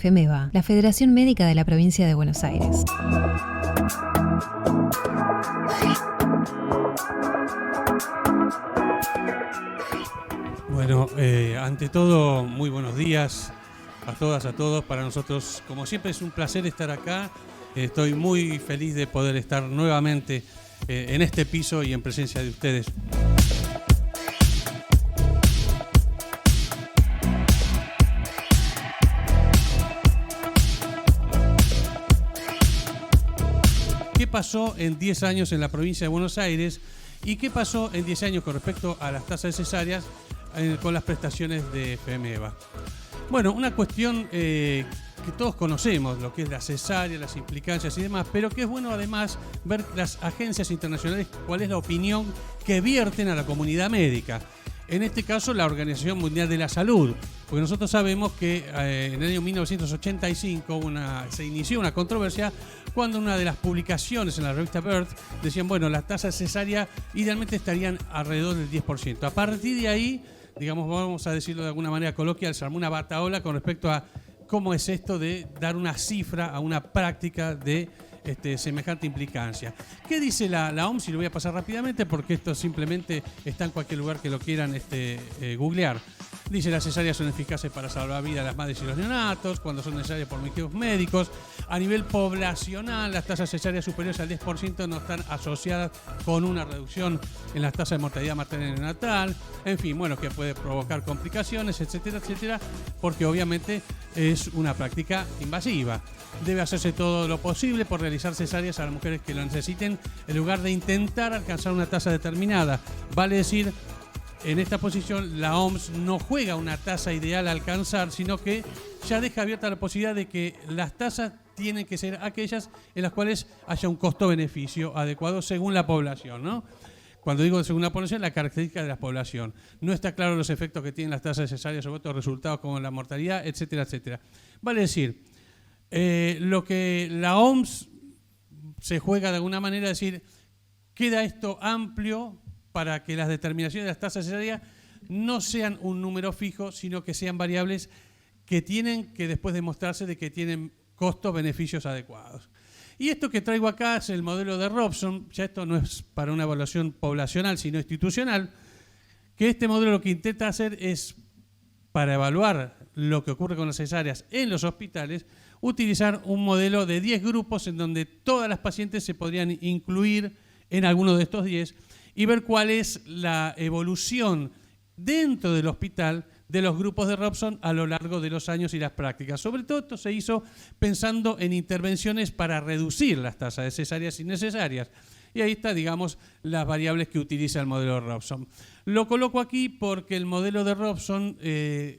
FEMEBA, la Federación Médica de la Provincia de Buenos Aires. Bueno, ante todo, muy buenos días a todas, a todos. Para nosotros, como siempre, es un placer estar acá. Estoy muy feliz de poder estar nuevamente en este piso y en presencia de ustedes. ¿Qué pasó en 10 años en la provincia de Buenos Aires? ¿Y qué pasó en 10 años con respecto a las tasas de cesáreas con las prestaciones de FEMEBA? Bueno, una cuestión que todos conocemos, lo que es la cesárea, las implicancias y demás, pero que es bueno además ver las agencias internacionales cuál es la opinión que vierten a la comunidad médica. En este caso, la Organización Mundial de la Salud, porque nosotros sabemos que en el año 1985 se inició una controversia cuando una de las publicaciones en la revista Birth decían, bueno, las tasas cesárea idealmente estarían alrededor del 10%. A partir de ahí, digamos, vamos a decirlo de alguna manera coloquial, se armó una batahola con respecto a cómo es esto de dar una cifra a una práctica de semejante implicancia. ¿Qué dice la OMS? Y lo voy a pasar rápidamente porque esto simplemente está en cualquier lugar que lo quieran googlear. Dice: las cesáreas son eficaces para salvar vidas a las madres y los neonatos cuando son necesarias por motivos médicos. A nivel poblacional, las tasas cesáreas superiores al 10% no están asociadas con una reducción en las tasas de mortalidad materna y neonatal. En fin, bueno, que puede provocar complicaciones, etcétera, etcétera, porque obviamente es una práctica invasiva. Debe hacerse todo lo posible por realizar cesáreas a las mujeres que lo necesiten en lugar de intentar alcanzar una tasa determinada. Vale decir, en esta posición la OMS no juega una tasa ideal a alcanzar, sino que ya deja abierta la posibilidad de que las tasas tienen que ser aquellas en las cuales haya un costo-beneficio adecuado según la población, ¿no? Cuando digo según la población, la característica de la población. No está claro los efectos que tienen las tasas cesáreas sobre otros resultados como la mortalidad, etcétera, etcétera. Vale decir, lo que la OMS se juega de alguna manera, es decir, queda esto amplio para que las determinaciones de las tasas cesáreas no sean un número fijo, sino que sean variables que tienen que después demostrarse de que tienen costos-beneficios adecuados. Y esto que traigo acá es el modelo de Robson. Ya esto no es para una evaluación poblacional, sino institucional, que este modelo lo que intenta hacer es, para evaluar lo que ocurre con las cesáreas en los hospitales, utilizar un modelo de 10 grupos en donde todas las pacientes se podrían incluir en alguno de estos 10 y ver cuál es la evolución dentro del hospital de los grupos de Robson a lo largo de los años y las prácticas. Sobre todo esto se hizo pensando en intervenciones para reducir las tasas de cesáreas innecesarias. Y ahí está, digamos, las variables que utiliza el modelo de Robson. Lo coloco aquí porque el modelo de Robson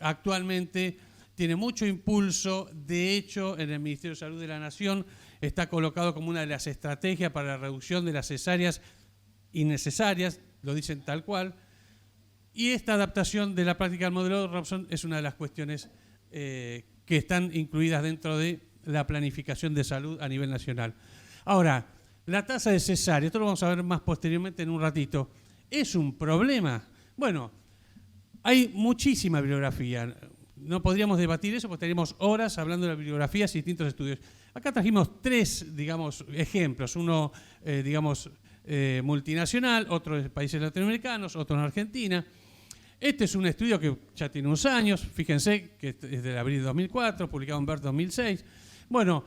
actualmente tiene mucho impulso. De hecho, en el Ministerio de Salud de la Nación está colocado como una de las estrategias para la reducción de las cesáreas innecesarias, lo dicen tal cual. Y esta adaptación de la práctica del modelo de Robson es una de las cuestiones que están incluidas dentro de la planificación de salud a nivel nacional. Ahora, la tasa de cesárea, esto lo vamos a ver más posteriormente en un ratito, ¿es un problema? Bueno, hay muchísima bibliografía. No podríamos debatir eso porque estaríamos horas hablando de las bibliografías y distintos estudios. Acá trajimos 3, digamos, ejemplos. Uno, multinacional, otro de países latinoamericanos, otro en Argentina. Este es un estudio que ya tiene unos años, fíjense que es de abril de 2004, publicado en Birth 2006. Bueno,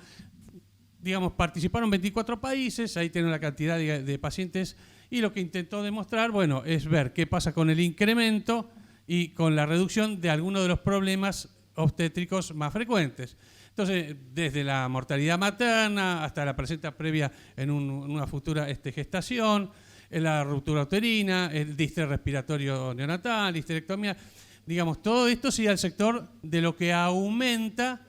digamos, participaron 24 países, ahí tienen la cantidad de pacientes, y lo que intentó demostrar, bueno, es ver qué pasa con el incremento y con la reducción de algunos de los problemas obstétricos más frecuentes. Entonces, desde la mortalidad materna hasta la placenta previa en una futura gestación, la ruptura uterina, el distrés respiratorio neonatal, histerectomía, digamos, todo esto sigue al sector de lo que aumenta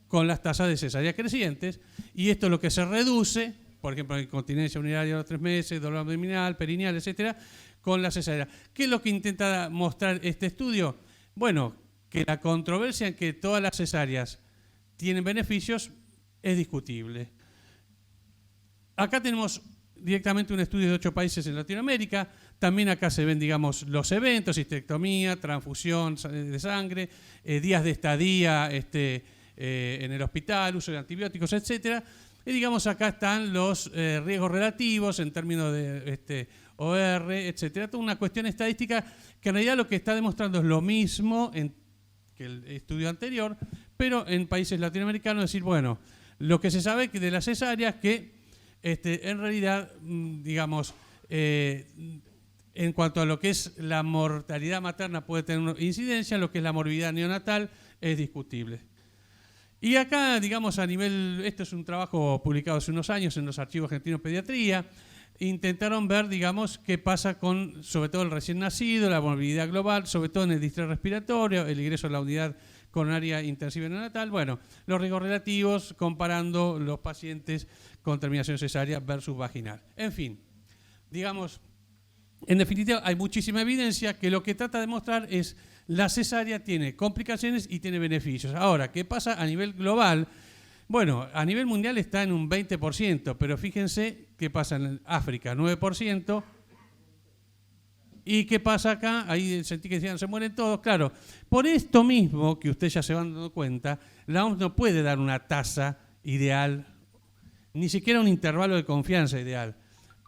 con las tasas de cesárea crecientes, y esto es lo que se reduce, por ejemplo, incontinencia urinaria a los 3 meses, dolor abdominal, perineal, etcétera, con la cesárea. ¿Qué es lo que intenta mostrar este estudio? Bueno, que la controversia en que todas las cesáreas tienen beneficios es discutible. Acá tenemos directamente un estudio de 8 países en Latinoamérica. También acá se ven, digamos, los eventos: histerectomía, transfusión de sangre, días de estadía en el hospital, uso de antibióticos, etcétera. Y digamos, acá están los riesgos relativos en términos de OR, etcétera. Toda una cuestión estadística que en realidad lo que está demostrando es lo mismo que el estudio anterior, pero en países latinoamericanos, es decir, bueno, lo que se sabe que de las cesáreas que en realidad, digamos, en cuanto a lo que es la mortalidad materna puede tener una incidencia, lo que es la morbilidad neonatal es discutible. Y acá, digamos, a nivel, esto es un trabajo publicado hace unos años en los archivos argentinos de pediatría, intentaron ver, digamos, qué pasa con, sobre todo el recién nacido, la morbilidad global, sobre todo en el distrés respiratorio, el ingreso a la unidad coronaria intensiva neonatal, bueno, los riesgos relativos comparando los pacientes con terminación cesárea versus vaginal. En fin, digamos, en definitiva hay muchísima evidencia que lo que trata de mostrar es la cesárea tiene complicaciones y tiene beneficios. Ahora, ¿qué pasa a nivel global? Bueno, a nivel mundial está en un 20%, pero fíjense qué pasa en África, 9%. ¿Y qué pasa acá? Ahí sentí que decían, se mueren todos. Claro, por esto mismo, que ustedes ya se van dando cuenta, la OMS no puede dar una tasa ideal, ni siquiera un intervalo de confianza ideal.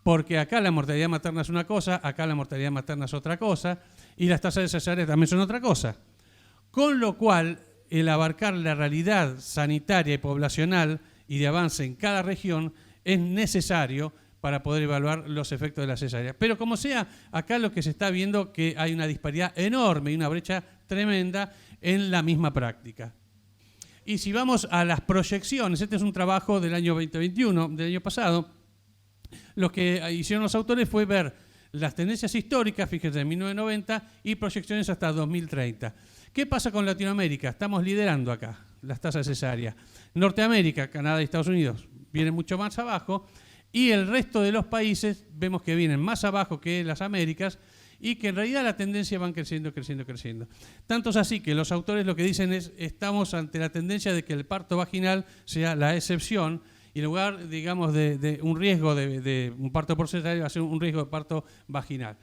Porque acá la mortalidad materna es una cosa, acá la mortalidad materna es otra cosa, y las tasas de cesárea también son otra cosa. Con lo cual, el abarcar la realidad sanitaria y poblacional y de avance en cada región es necesario para poder evaluar los efectos de la cesárea. Pero como sea, acá lo que se está viendo que hay una disparidad enorme y una brecha tremenda en la misma práctica. Y si vamos a las proyecciones, este es un trabajo del año 2021, del año pasado, lo que hicieron los autores fue ver las tendencias históricas, fíjense, de 1990 y proyecciones hasta 2030. ¿Qué pasa con Latinoamérica? Estamos liderando acá las tasas de cesárea. Norteamérica, Canadá y Estados Unidos vienen mucho más abajo y el resto de los países vemos que vienen más abajo que las Américas y que en realidad la tendencia van creciendo, creciendo, creciendo. Tanto es así que los autores lo que dicen es estamos ante la tendencia de que el parto vaginal sea la excepción y en lugar, digamos, de un riesgo de un parto por cesárea va a ser un riesgo de parto vaginal.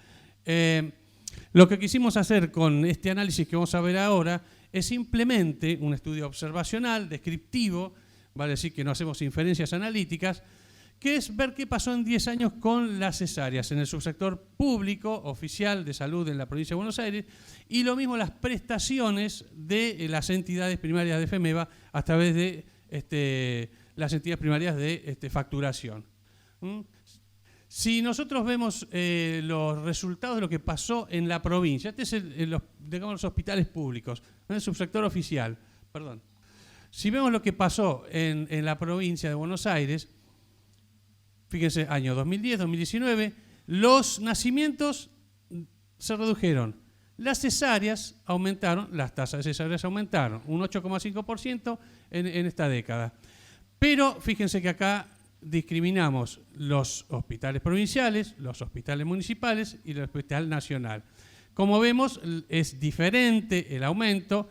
Lo que quisimos hacer con este análisis que vamos a ver ahora es simplemente un estudio observacional, descriptivo, vale decir que no hacemos inferencias analíticas, que es ver qué pasó en 10 años con las cesáreas en el subsector público, oficial de salud en la provincia de Buenos Aires, y lo mismo las prestaciones de las entidades primarias de FEMEVA a través de las entidades primarias de facturación. Si nosotros vemos los resultados de lo que pasó en la provincia, este es digamos, los hospitales públicos, el subsector oficial, perdón. Si vemos lo que pasó en la provincia de Buenos Aires, fíjense, año 2010, 2019, los nacimientos se redujeron, las cesáreas aumentaron, las tasas de cesáreas aumentaron, un 8,5% en esta década. Pero fíjense que acá discriminamos los hospitales provinciales, los hospitales municipales y el hospital nacional. Como vemos, es diferente el aumento,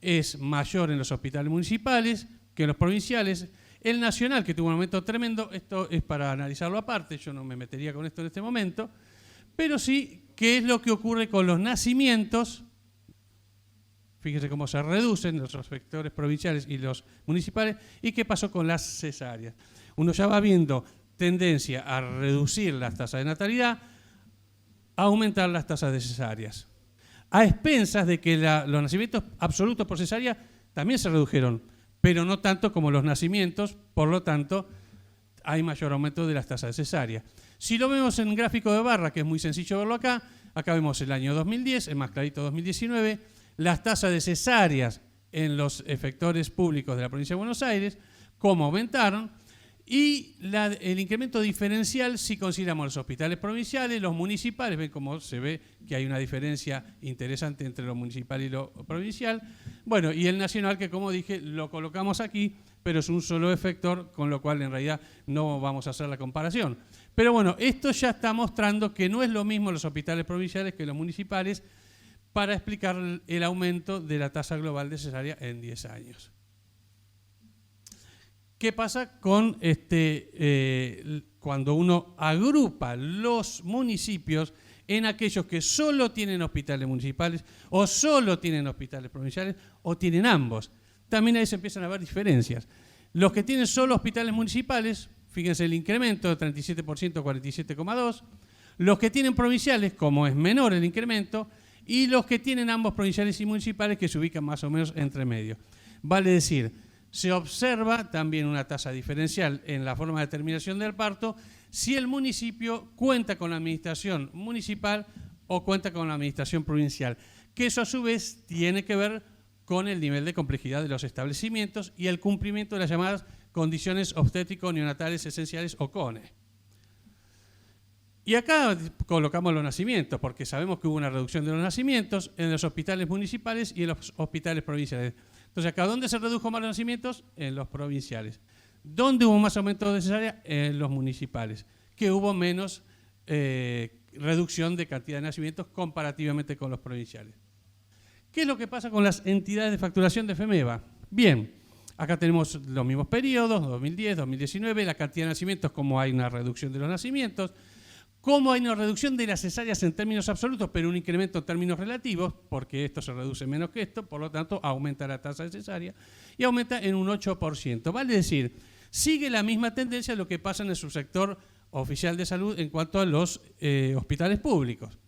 es mayor en los hospitales municipales que en los provinciales. El nacional, que tuvo un aumento tremendo, esto es para analizarlo aparte, yo no me metería con esto en este momento, pero sí, ¿qué es lo que ocurre con los nacimientos? Fíjense cómo se reducen los sectores provinciales y los municipales, y qué pasó con las cesáreas. Uno ya va viendo tendencia a reducir las tasas de natalidad, a aumentar las tasas de cesáreas, a expensas de que los nacimientos absolutos por cesárea también se redujeron, pero no tanto como los nacimientos, por lo tanto, hay mayor aumento de las tasas de cesárea. Si lo vemos en gráfico de barra, que es muy sencillo verlo acá vemos el año 2010, el más clarito 2019, las tasas de cesáreas en los efectores públicos de la provincia de Buenos Aires, cómo aumentaron, y el incremento diferencial si consideramos los hospitales provinciales, los municipales, ven cómo se ve que hay una diferencia interesante entre lo municipal y lo provincial. Bueno, y el nacional, que como dije, lo colocamos aquí, pero es un solo efector, con lo cual en realidad no vamos a hacer la comparación. Pero bueno, esto ya está mostrando que no es lo mismo los hospitales provinciales que los municipales para explicar el aumento de la tasa global de cesárea en 10 años. ¿Qué pasa con cuando uno agrupa los municipios en aquellos que solo tienen hospitales municipales o solo tienen hospitales provinciales o tienen ambos? también ahí se empiezan a ver diferencias. Los que tienen solo hospitales municipales, fíjense el incremento de 37% a 47,2%. Los que tienen provinciales, como es menor el incremento, y los que tienen ambos provinciales y municipales, que se ubican más o menos entre medio. Vale decir, se observa también una tasa diferencial en la forma de determinación del parto si el municipio cuenta con la administración municipal o cuenta con la administración provincial, que eso a su vez tiene que ver con el nivel de complejidad de los establecimientos y el cumplimiento de las llamadas condiciones obstétrico-neonatales esenciales o CONE. Y acá colocamos los nacimientos, porque sabemos que hubo una reducción de los nacimientos en los hospitales municipales y en los hospitales provinciales. Entonces, acá, ¿dónde se redujo más los nacimientos? En los provinciales. ¿Dónde hubo más aumento de cesárea? En los municipales, que hubo menos reducción de cantidad de nacimientos comparativamente con los provinciales. ¿Qué es lo que pasa con las entidades de facturación de FEMEVA? Bien, acá tenemos los mismos periodos, 2010, 2019, la cantidad de nacimientos, como hay una reducción de los nacimientos, como hay una reducción de las cesáreas en términos absolutos, pero un incremento en términos relativos, porque esto se reduce menos que esto, por lo tanto aumenta la tasa de cesárea y aumenta en un 8%. Vale decir, sigue la misma tendencia de lo que pasa en el subsector oficial de salud en cuanto a los hospitales públicos.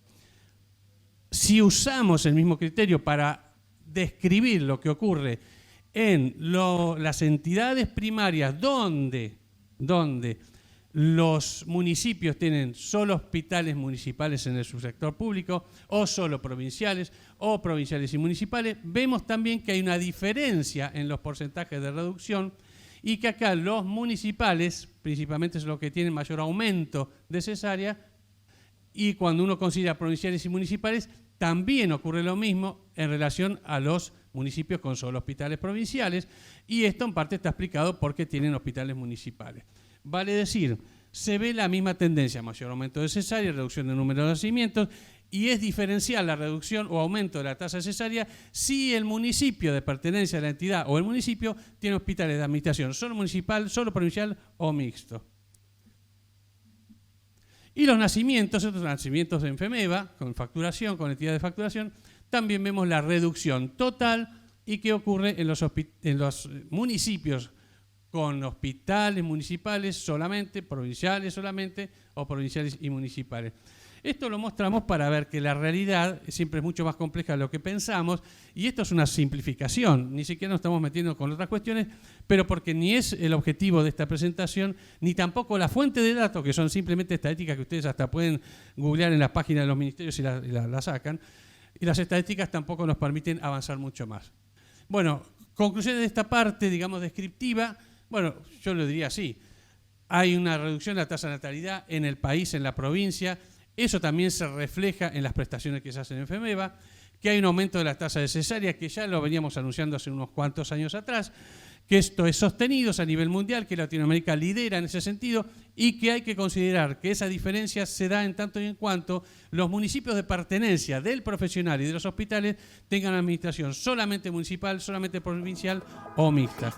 Si usamos el mismo criterio para describir lo que ocurre en las entidades primarias donde los municipios tienen solo hospitales municipales en el subsector público o solo provinciales o provinciales y municipales, vemos también que hay una diferencia en los porcentajes de reducción y que acá los municipales, principalmente son los que tienen mayor aumento de cesárea, y cuando uno considera provinciales y municipales, también ocurre lo mismo en relación a los municipios con solo hospitales provinciales, y esto en parte está explicado porque tienen hospitales municipales. Vale decir, se ve la misma tendencia, mayor aumento de cesárea, reducción del número de nacimientos, y es diferencial la reducción o aumento de la tasa de cesárea si el municipio de pertenencia a la entidad o el municipio tiene hospitales de administración solo municipal, solo provincial o mixto. Y los nacimientos, estos nacimientos en FEMEVA, con facturación, con entidad de facturación, también vemos la reducción total y qué ocurre en los municipios con hospitales municipales solamente, provinciales solamente o provinciales y municipales. Esto lo mostramos para ver que la realidad siempre es mucho más compleja de lo que pensamos, y esto es una simplificación, ni siquiera nos estamos metiendo con otras cuestiones, pero porque ni es el objetivo de esta presentación, ni tampoco la fuente de datos, que son simplemente estadísticas que ustedes hasta pueden googlear en las páginas de los ministerios y la sacan, y las estadísticas tampoco nos permiten avanzar mucho más. Bueno, conclusiones de esta parte, digamos, descriptiva. Bueno, yo lo diría así, hay una reducción de la tasa de natalidad en el país, en la provincia. Eso también se refleja en las prestaciones que se hacen en FEMEVA, que hay un aumento de la tasa de cesárea, que ya lo veníamos anunciando hace unos cuantos años atrás, que esto es sostenido a nivel mundial, que Latinoamérica lidera en ese sentido, y que hay que considerar que esa diferencia se da en tanto y en cuanto los municipios de pertenencia del profesional y de los hospitales tengan administración solamente municipal, solamente provincial o mixta.